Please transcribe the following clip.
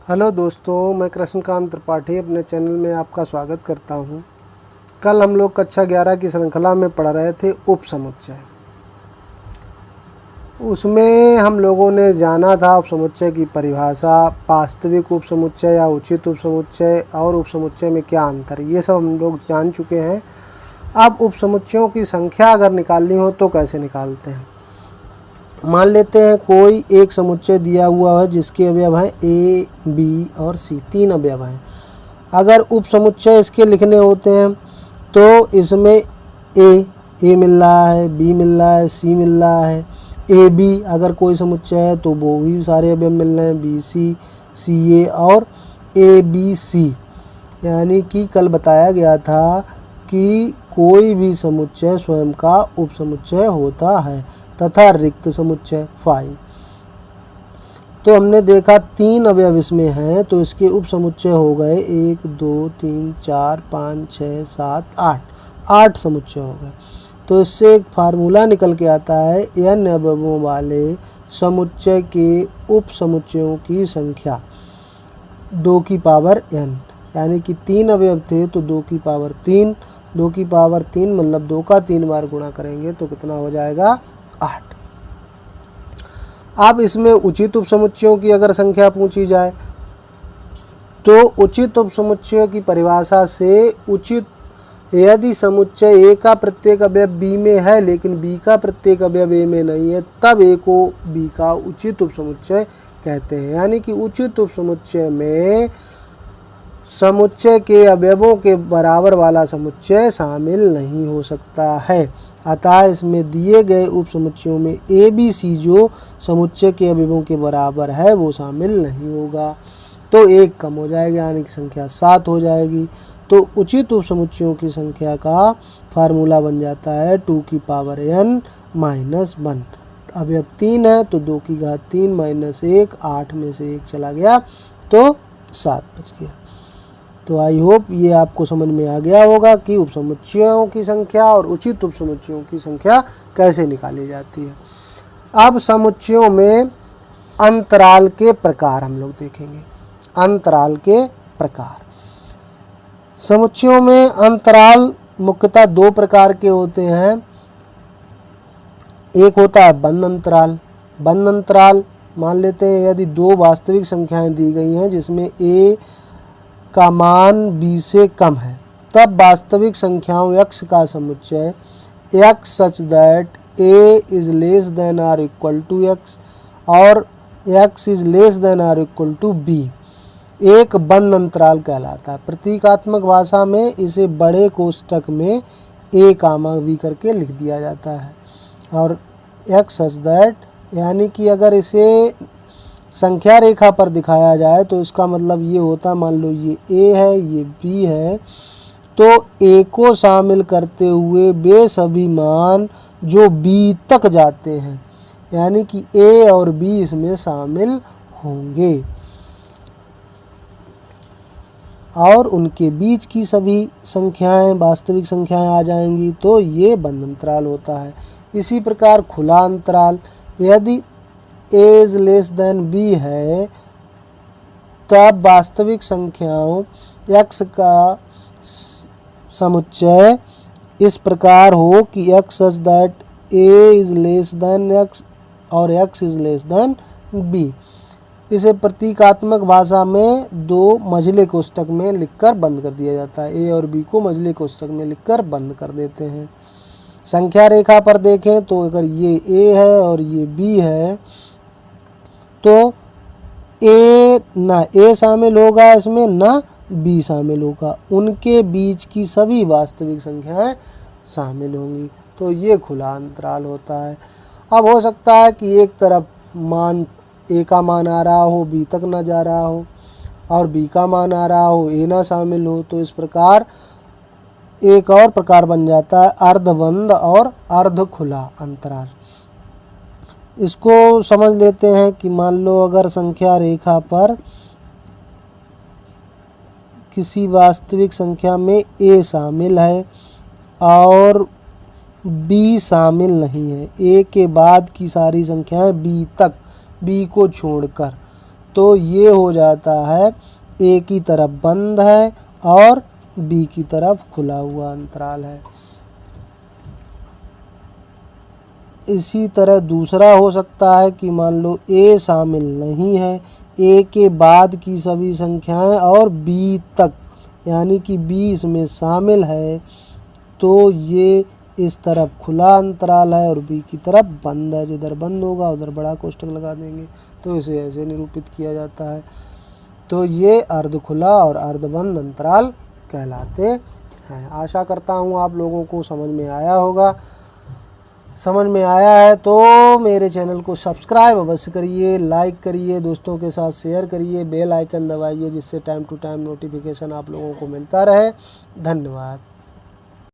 Hello दोस्तों, मैं कृष्णकांत त्रिपाठी अपने चैनल में आपका स्वागत करता हूं। कल हम लोग कक्षा 11 की श्रृंखला में पढ़ रहे थे उपसमुच्चय। उसमें हम लोगों ने जाना था उपसमुच्चय की परिभाषा, वास्तविक उपसमुच्चय या उचित उपसमुच्चय और उपसमुच्चय में क्या अंतर है, ये सब हम लोग जान चुके हैं। अब उपसमुच्चयों की संख्या अगर निकालनी हो तो कैसे निकालते हैं। मान लेते हैं कोई एक समुच्चय दिया हुआ है जिसके अवयव हैं ए, बी और सी, 3 अवयव हैं। अगर उपसमुच्चय इसके लिखने होते हैं तो इसमें ए मिल रहा है, बी मिल रहा है, सी मिल रहा है। ए बी अगर कोई समुच्चय है तो वो भी सारे अवयव मिल रहे हैं, बी सी ए और ए बी सी। यानी कि कल बताया गया था कि कोई भी समुच्चय स्वयं का उपसमुच्चय होता है तथा रिक्त समुच्चय 5। तो हमने देखा 3 अवयव इसमें हैं तो इसके उपसमुच्चय हो गए 1 2 3 4 5 6 7 8 समुच्चय हो गए। तो इससे एक फार्मूला निकल के आता है n अवयवों वाले समुच्चय के उपसमुच्चयों की संख्या 2 की पावर n। यानी कि 3 अवयव थे तो 2 की पावर 3, 2 की पावर 3 मतलब 2 का 3 बार गुणा करेंगे तो कितना हो जाएगा 8। अब इसमें उचित उपसमुच्चयों की अगर संख्या पूछी जाए तो उचित उपसमुच्चयों की परिभाषा से उचित यदि समुच्चय ए का प्रत्येक अवयव बी में है लेकिन बी का प्रत्येक अवयव ए में नहीं है तब ए को बी का उचित उपसमुच्चय कहते हैं। यानी कि उचित उपसमुच्चय में समुच्चय के अवयवों के बराबर वाला समुच्चय शामिल नहीं हो सकता है। अतः इसमें दिए गए उपसमुच्चयों में ए बी सी जो समुच्चय के अवयवों के बराबर है वो शामिल नहीं होगा। तो 1 कम हो जाएगा यानी कि संख्या 7 हो जाएगी। तो उचित उपसमुच्चयों की संख्या का फार्मूला बन जाता है 2 की पावर n माइनस 1। अवयव 3 है तो 2 की घात 3 माइनस 1, 8 में से 1 चला गया तो 7 बच गया। तो आई होप ये आपको समझ में आ गया होगा कि उपसमुच्चयों की संख्या और उचित उपसमुच्चयों की संख्या कैसे निकाली जाती है। अब समुच्चयों में अंतराल के प्रकार हम लोग देखेंगे। अंतराल के प्रकार, समुच्चयों में अंतराल मुख्यतः 2 प्रकार के होते हैं। एक होता है बंद अंतराल। बंद अंतराल मान लेते हैं यदि 2 वास्तविक संख्याएं दी गई हैं जिसमें a का मान b से कम है तब वास्तविक संख्याओं x का समुच्चय x such that a is less than or equal to x और x is less than or equal to b एक बंद अंतराल कहलाता है। प्रतीकात्मक भाषा में इसे बड़े कोष्ठक में a कामा b करके लिख दिया जाता है। और x सच दैट यानी कि अगर इसे संख्या रेखा पर दिखाया जाए तो इसका मतलब ये होता, मान लो ये a है ये b है तो a को शामिल करते हुए वे सभी मान जो b तक जाते हैं यानी कि a और b इसमें शामिल होंगे और उनके बीच की सभी संख्याएं वास्तविक संख्याएं आ जाएंगी तो ये बंद अंतराल होता है। इसी प्रकार खुला अंतराल, यदि a is less then b है तब वास्तविक संख्याओं x का समुच्चय इस प्रकार हो कि x such that a is less then x और x is less then b। इसे प्रतीकात्मक भाषा में 2 मझले कोष्ठक में लिखकर बंद कर दिया जाता है। a और b को मझले कोष्ठक में लिखकर बंद कर देते हैं। संख्या रेखा पर देखें तो अगर ये a है और ये b है तो ना a शामिल होगा इसमें ना b शामिल होगा, उनके बीच की सभी वास्तविक संख्याएं शामिल होंगी तो ये खुला अंतराल होता है। अब हो सकता है कि एक तरफ मान a का मान आ रहा हो b तक ना जा रहा हो और b का मान आ रहा हो a ना शामिल हो, तो इस प्रकार एक और प्रकार बन जाता है अर्धबंद और अर्ध खुला अंतराल। इसको समझ लेते हैं कि मान लो अगर संख्या रेखा पर किसी वास्तविक संख्या में a शामिल है और b शामिल नहीं है, a के बाद की सारी संख्याएं b तक, b को छोड़कर, तो ये हो जाता है ए की तरफ बंद है और बी की तरफ खुला हुआ अंतराल है। इसी तरह दूसरा हो सकता है कि मान लो ए शामिल नहीं है, ए के बाद की सभी संख्याएं और बी तक, यानी कि बी इसमें शामिल है, तो ये इस तरफ खुला अंतराल है और बी की तरफ बंद है। जिधर बंद होगा उधर बड़ा कोष्ठक लगा देंगे, तो इसे ऐसे निरूपित किया जाता है। तो ये अर्ध खुला और अर्धबंद अंतराल कहलाते हैं। आशा करता हूँ आप लोगों को समझ में आया होगा। समझ में आया है तो मेरे चैनल को सब्सक्राइब अवश्य करिए, लाइक करिए, दोस्तों के साथ शेयर करिए, बेल आइकन दबाइए, जिससे टाइम टू टाइम नोटिफिकेशन आप लोगों को मिलता रहे। धन्यवाद।